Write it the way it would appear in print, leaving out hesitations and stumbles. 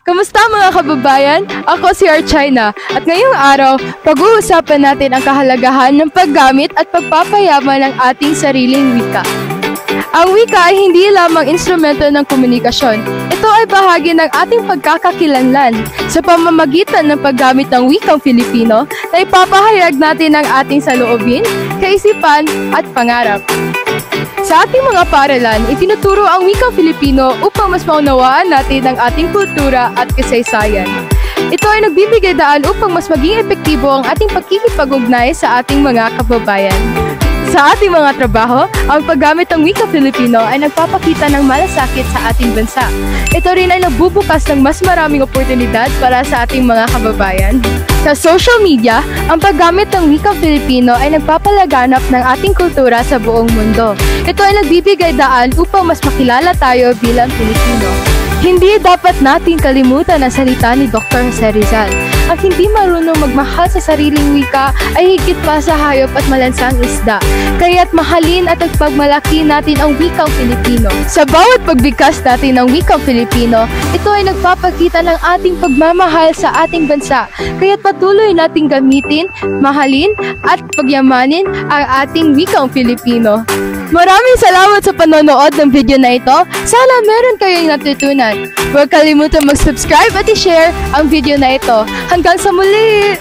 Kamusta mga kababayan? Ako si Archina at ngayong araw, pag-uusapan natin ang kahalagahan ng paggamit at pagpapayaman ng ating sariling wika. Ang wika ay hindi lamang instrumento ng komunikasyon. Ito ay bahagi ng ating pagkakakilanlan. Sa pamamagitan ng paggamit ng wikang Filipino, na ipapahayag natin ang ating saloobin, kaisipan at pangarap. Sa ating mga paaralan, itinuturo ang wikang Filipino upang mas maunawaan natin ang ating kultura at kasaysayan. Ito ay nagbibigay daan upang mas maging epektibo ang ating pagkikipag-ugnay sa ating mga kababayan. Sa ating mga trabaho, ang paggamit ng wikang Filipino ay nagpapakita ng malasakit sa ating bansa. Ito rin ay nagbubukas ng mas maraming oportunidad para sa ating mga kababayan. Sa social media, ang paggamit ng wikang Filipino ay nagpapalaganap ng ating kultura sa buong mundo. Ito ay nagbibigay daan upang mas makilala tayo bilang Pilipino. Hindi dapat nating kalimutan ang salita ni Dr. Jose Rizal. Ang hindi marunong magmahal sa sariling wika ay higit pa sa hayop at malansang isda. Kaya't mahalin at pagmalaki natin ang wikang Filipino. Sa bawat pagbigkas natin ng wikang Filipino, ito ay nagpapakita ng ating pagmamahal sa ating bansa. Kaya't patuloy nating gamitin, mahalin at pagyamanin ang ating wikang Filipino. Maraming salamat sa panonood ng video na ito. Sana meron kayong natutunan. Huwag kalimutan mag-subscribe at i-share ang video na ito. Hanggang sa muli!